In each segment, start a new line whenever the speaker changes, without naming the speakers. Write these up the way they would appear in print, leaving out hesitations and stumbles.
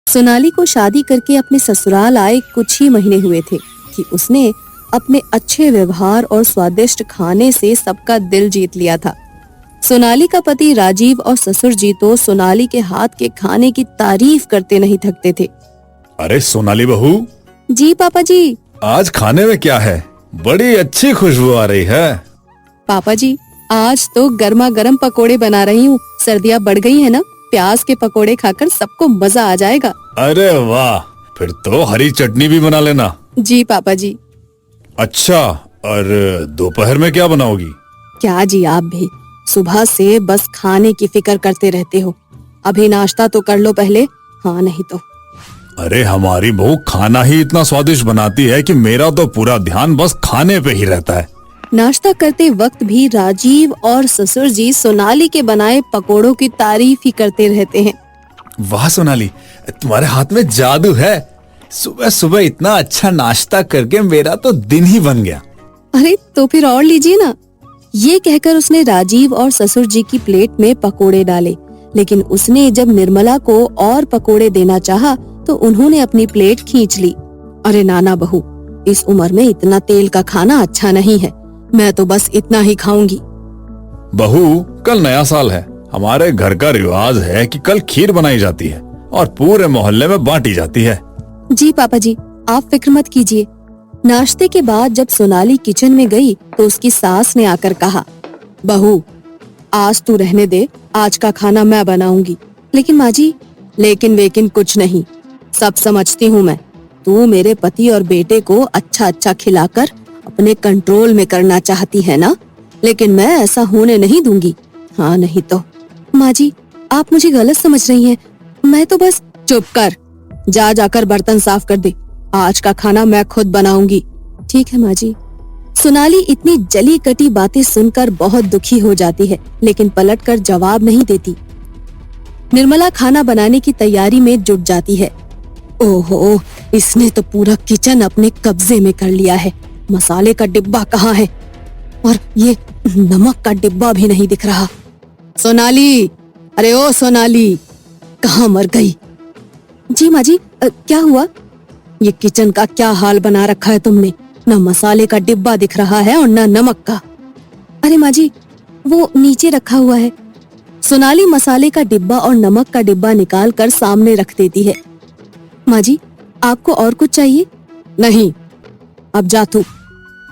सोनाली को शादी करके अपने ससुराल आए कुछ ही महीने हुए थे कि उसने अपने अच्छे व्यवहार और स्वादिष्ट खाने से सबका दिल जीत लिया था। सोनाली का पति राजीव और ससुर जी तो सोनाली के हाथ के खाने की तारीफ करते नहीं थकते थे।
अरे सोनाली बहू।
जी पापा जी।
आज खाने में क्या है? बड़ी अच्छी खुशबू आ रही है।
पापा जी, आज तो गर्मा गर्म पकोड़े बना रही हूँ। सर्दियाँ बढ़ गई है ना, प्याज के पकोड़े खाकर सबको मजा आ जाएगा।
अरे वाह, फिर तो हरी चटनी भी बना लेना।
जी पापा जी।
अच्छा, और दोपहर में क्या बनाओगी?
क्या जी, आप भी सुबह से बस खाने की फिक्र करते रहते हो। अभी नाश्ता तो कर लो पहले। हाँ नहीं तो।
अरे हमारी बहू खाना ही इतना स्वादिष्ट बनाती है कि मेरा तो पूरा ध्यान बस खाने पे ही रहता है।
नाश्ता करते वक्त भी राजीव और ससुर जी सोनाली के बनाए पकोड़ों की तारीफ ही करते रहते हैं।
वाह सोनाली, तुम्हारे हाथ में जादू है। सुबह सुबह इतना अच्छा नाश्ता करके मेरा तो दिन ही बन गया।
अरे तो फिर और लीजिए ना। ये कहकर उसने राजीव और ससुर जी की प्लेट में पकोड़े डाले, लेकिन उसने जब निर्मला को और पकोड़े देना चाहा तो उन्होंने अपनी प्लेट खींच ली। अरे नाना बहू, इस उम्र में इतना तेल का खाना अच्छा नहीं है। मैं तो बस इतना ही खाऊंगी।
बहू, कल नया साल है। हमारे घर का रिवाज है कि कल खीर बनाई जाती है और पूरे मोहल्ले में बांटी जाती है।
जी पापा जी, आप फिक्र मत कीजिए। नाश्ते के बाद जब सोनाली किचन में गई तो उसकी सास ने आकर कहा, बहू आज तू रहने दे, आज का खाना मैं बनाऊंगी। लेकिन माँ जी, लेकिन वेकिन कुछ नहीं, सब समझती हूँ मैं। तू मेरे पति और बेटे को अच्छा अच्छा खिलाकर अपने कंट्रोल में करना चाहती है ना, लेकिन मैं ऐसा होने नहीं दूंगी। हाँ नहीं तो। माँ जी, आप मुझे गलत समझ रही हैं। मैं तो बस। चुप कर, जाकर बर्तन साफ कर दे। आज का खाना मैं खुद बनाऊंगी। ठीक है माँ जी। सोनाली इतनी जली कटी बातें सुनकर बहुत दुखी हो जाती है, लेकिन पलटकर जवाब नहीं देती। निर्मला खाना बनाने की तैयारी में जुट जाती है। ओहो, इसने तो पूरा किचन अपने कब्जे में कर लिया है। मसाले का डिब्बा कहाँ है? और ये नमक का डिब्बा भी नहीं दिख रहा। सोनाली, अरे ओ सोनाली, कहाँ मर गई? जी माँ जी, क्या हुआ? ये किचन का क्या हाल बना रखा है तुमने? न मसाले का डिब्बा दिख रहा है और न नमक का। अरे माँ जी, वो नीचे रखा हुआ है। सोनाली मसाले का डिब्बा और नमक का डिब्बा निकाल कर सामने रख देती है। माँ जी, आपको और कुछ चाहिए? नहीं, अब जा तू।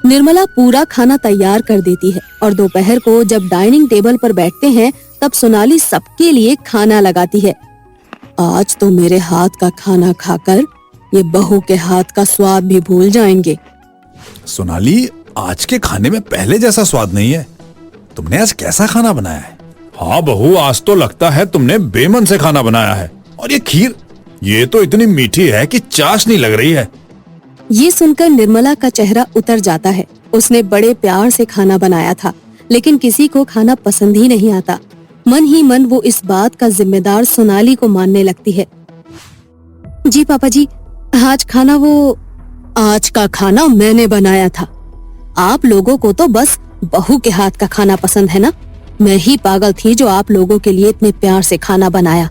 निर्मला पूरा खाना तैयार कर देती है और दोपहर को जब डाइनिंग टेबल पर बैठते हैं तब सोनाली सबके लिए खाना लगाती है। आज तो मेरे हाथ का खाना खाकर ये बहू के हाथ का स्वाद भी भूल जाएंगे।
सोनाली, आज के खाने में पहले जैसा स्वाद नहीं है। तुमने आज कैसा खाना बनाया है? हाँ बहू, आज तो लगता है तुमने बेमन से खाना बनाया है। और ये खीर, ये तो इतनी मीठी है कि चाशनी लग रही है।
ये सुनकर निर्मला का चेहरा उतर जाता है। उसने बड़े प्यार से खाना बनाया था, लेकिन किसी को खाना पसंद ही नहीं आता। मन ही मन वो इस बात का जिम्मेदार सोनाली को मानने लगती है। जी पापा जी, आज का खाना मैंने बनाया था। आप लोगों को तो बस बहू के हाथ का खाना पसंद है ना? मैं ही पागल थी जो आप लोगों के लिए इतने प्यार से खाना बनाया।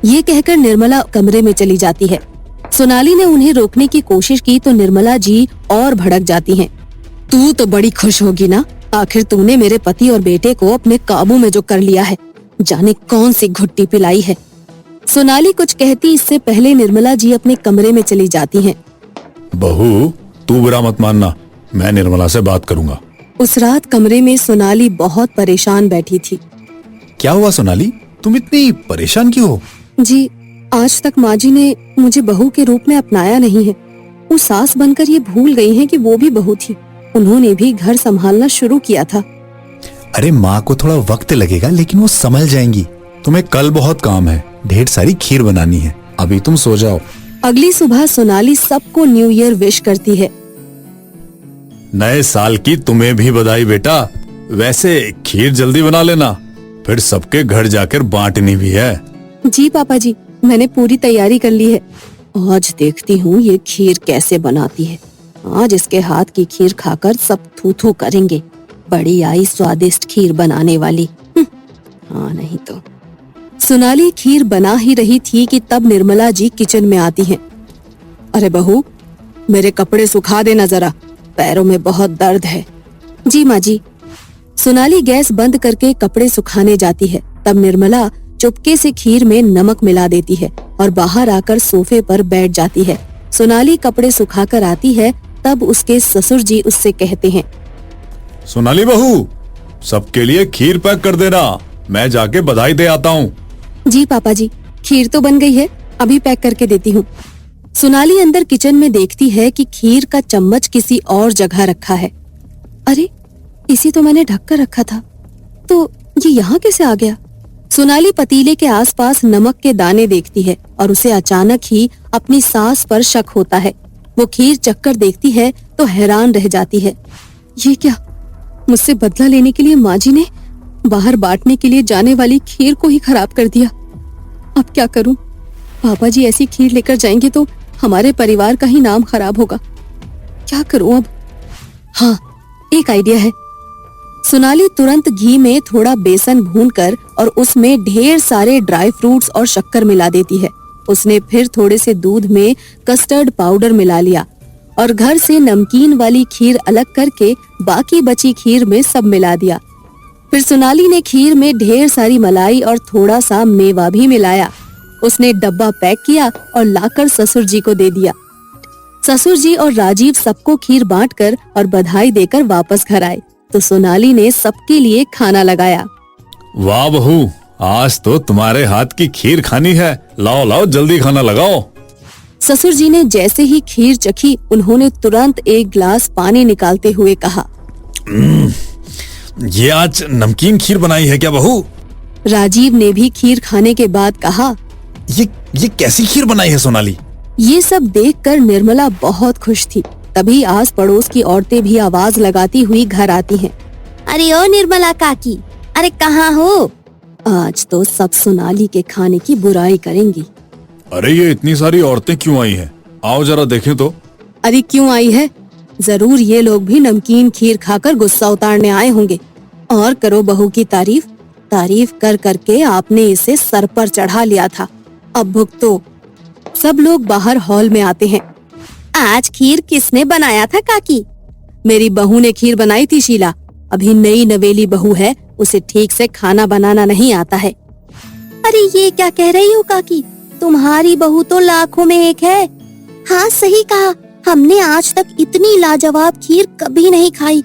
ये कहकर निर्मला कमरे में चली जाती है। सोनाली ने उन्हें रोकने की कोशिश की तो निर्मला जी और भड़क जाती हैं। तू तो बड़ी खुश होगी ना, आखिर तूने मेरे पति और बेटे को अपने काबू में जो कर लिया है। जाने कौन सी घुट्टी पिलाई है। सोनाली कुछ कहती इससे पहले निर्मला जी अपने कमरे में चली जाती हैं।
बहू, तू बुरा मत मानना, मैं निर्मला से बात करूंगा।
उस रात कमरे में सोनाली बहुत परेशान बैठी थी।
क्या हुआ सोनाली, तुम इतनी परेशान क्यों हो?
जी, आज तक माँ जी ने मुझे बहू के रूप में अपनाया नहीं है। वो सास बनकर ये भूल गई हैं कि वो भी बहू थी। उन्होंने भी घर संभालना शुरू किया था।
अरे माँ को थोड़ा वक्त लगेगा, लेकिन वो संभल जाएंगी। तुम्हें कल बहुत काम है, ढेर सारी खीर बनानी है। अभी तुम सो जाओ।
अगली सुबह सोनाली सबको न्यू ईयर विश करती है।
नए साल की तुम्हें भी बधाई बेटा। वैसे खीर जल्दी बना लेना, फिर सबके घर जाकर बांटनी भी है।
जी पापा जी, मैंने पूरी तैयारी कर ली है। आज देखती हूँ ये खीर कैसे बनाती है। आज इसके हाथ की खीर खाकर सब थू थू करेंगे। बड़ी आई स्वादिष्ट खीर बनाने वाली। हाँ नहीं तो। सोनाली खीर बना ही रही थी कि तब निर्मला जी किचन में आती हैं। अरे बहू, मेरे कपड़े सुखा देना जरा, पैरों में बहुत दर्द है। जी माँ जी। सोनाली गैस बंद करके कपड़े सुखाने जाती है। तब निर्मला चुपके से खीर में नमक मिला देती है और बाहर आकर सोफे पर बैठ जाती है। सोनाली कपड़े सुखाकर आती है, तब उसके ससुर जी उससे कहते हैं,
सोनाली बहू, सबके लिए खीर पैक कर देना, मैं जाके बधाई दे आता हूँ।
जी पापा जी, खीर तो बन गई है, अभी पैक करके देती हूँ। सोनाली अंदर किचन में देखती है कि खीर का चम्मच किसी और जगह रखा है। अरे, इसी तो मैंने ढक कर रखा था, तो ये यहाँ कैसे आ गया? सोनाली पतीले के आसपास नमक के दाने देखती है और उसे अचानक ही अपनी सास पर शक होता है। वो खीर चक्कर देखती है तो हैरान रह जाती है। ये क्या, मुझसे बदला लेने के लिए माँ जी ने बाहर बांटने के लिए जाने वाली खीर को ही खराब कर दिया। अब क्या करूं? पापा जी ऐसी खीर लेकर जाएंगे तो हमारे परिवार का ही नाम खराब होगा। क्या करूं अब? हाँ, एक आइडिया है। सोनाली तुरंत घी में थोड़ा बेसन भूनकर और उसमें ढेर सारे ड्राई फ्रूट्स और शक्कर मिला देती है। उसने फिर थोड़े से दूध में कस्टर्ड पाउडर मिला लिया और घर से नमकीन वाली खीर अलग करके बाकी बची खीर में सब मिला दिया। फिर सोनाली ने खीर में ढेर सारी मलाई और थोड़ा सा मेवा भी मिलाया। उसने डब्बा पैक किया और लाकर ससुर जी को दे दिया। ससुर जी और राजीव सबको खीर बांटकर और बधाई देकर वापस घर आए तो सोनाली ने सबके लिए खाना लगाया।
वाह बहू, आज तो तुम्हारे हाथ की खीर खानी है, लाओ लाओ जल्दी खाना लगाओ।
ससुर जी ने जैसे ही खीर चखी, उन्होंने तुरंत एक गिलास पानी निकालते हुए कहा,
ये आज नमकीन खीर बनाई है क्या बहू?
राजीव ने भी खीर खाने के बाद कहा,
ये कैसी खीर बनाई है सोनाली?
ये सब देखकर निर्मला बहुत खुश थी। तभी आस पड़ोस की औरतें भी आवाज लगाती हुई घर आती हैं। अरे ओ निर्मला काकी, अरे कहाँ हो? आज तो सब सोनाली के खाने की बुराई करेंगी।
अरे ये इतनी सारी औरतें क्यों आई हैं? आओ जरा देखें तो।
अरे क्यों आई है? जरूर ये लोग भी नमकीन खीर खाकर गुस्सा उतारने आए होंगे। और करो बहू की तारीफ, तारीफ कर करके आपने इसे सर पर चढ़ा लिया था, अब भुगतो। सब लोग बाहर हॉल में आते हैं। आज खीर किसने बनाया था काकी? मेरी बहू ने खीर बनाई थी शीला। अभी नई नवेली बहू है, उसे ठीक से खाना बनाना नहीं आता है। अरे ये क्या कह रही हो काकी? तुम्हारी बहू तो लाखों में एक है। हाँ सही कहा, हमने आज तक इतनी लाजवाब खीर कभी नहीं खाई।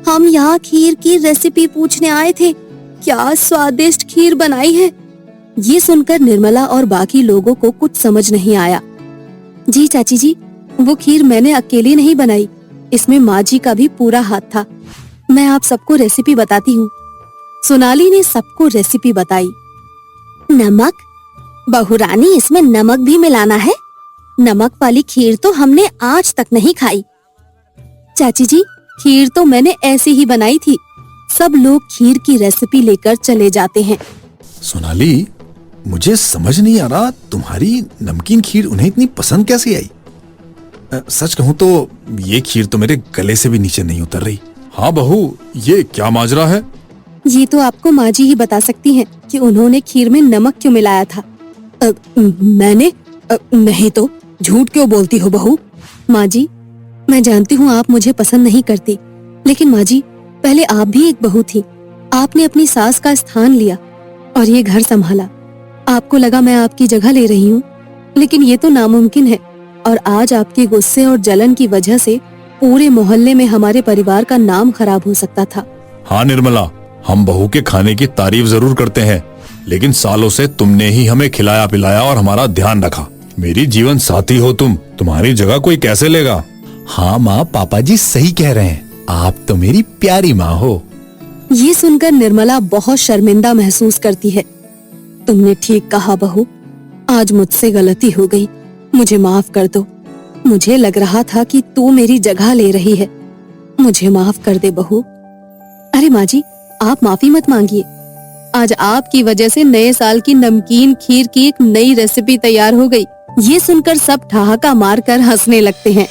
हम यहाँ खीर की रेसिपी पूछने आए थे। क्या स्वादिष्ट खीर बनाई है। ये सुनकर निर्मला और बाकी लोगों को कुछ समझ नहीं आया। जी चाची जी, वो खीर मैंने अकेली नहीं बनाई, इसमें माँ जी का भी पूरा हाथ था। मैं आप सबको रेसिपी बताती हूँ। सोनाली ने सबको रेसिपी बताई। नमक? बहू रानी, इसमें नमक भी मिलाना है? नमक वाली खीर तो हमने आज तक नहीं खाई। चाची जी, खीर तो मैंने ऐसी ही बनाई थी। सब लोग खीर की रेसिपी लेकर चले जाते हैं।
सोनाली, मुझे समझ नहीं आ रहा तुम्हारी नमकीन खीर उन्हें इतनी पसंद कैसे आई? सच कहूँ तो ये खीर तो मेरे गले से भी नीचे नहीं उतर रही। हाँ बहू, ये क्या माजरा है?
ये तो आपको माँ जी ही बता सकती हैं कि उन्होंने खीर में नमक क्यों मिलाया था। मैंने नहीं तो, झूठ क्यों बोलती हो बहू? माँ जी, मैं जानती हूँ आप मुझे पसंद नहीं करती, लेकिन माँ जी, पहले आप भी एक बहू थी। आपने अपनी सास का स्थान लिया और ये घर संभाला। आपको लगा मैं आपकी जगह ले रही हूँ, लेकिन ये तो नामुमकिन है। और आज आपके गुस्से और जलन की वजह से पूरे मोहल्ले में हमारे परिवार का नाम खराब हो सकता था।
हाँ निर्मला, हम बहू के खाने की तारीफ जरूर करते हैं, लेकिन सालों से तुमने ही हमें खिलाया पिलाया और हमारा ध्यान रखा। मेरी जीवन साथी हो तुम, तुम्हारी जगह कोई कैसे लेगा?
हाँ माँ, पापा जी सही कह रहे हैं, आप तो मेरी प्यारी माँ हो।
ये सुनकर निर्मला बहुत शर्मिंदा महसूस करती है। तुमने ठीक कहा बहू, आज मुझसे गलती हो गई, मुझे माफ कर दो। मुझे लग रहा था कि तू मेरी जगह ले रही है, मुझे माफ कर दे बहू। अरे माँ जी, आप माफी मत मांगिए। आज आपकी वजह से नए साल की नमकीन खीर की एक नई रेसिपी तैयार हो गई। ये सुनकर सब ठहाका मारकर हंसने लगते हैं।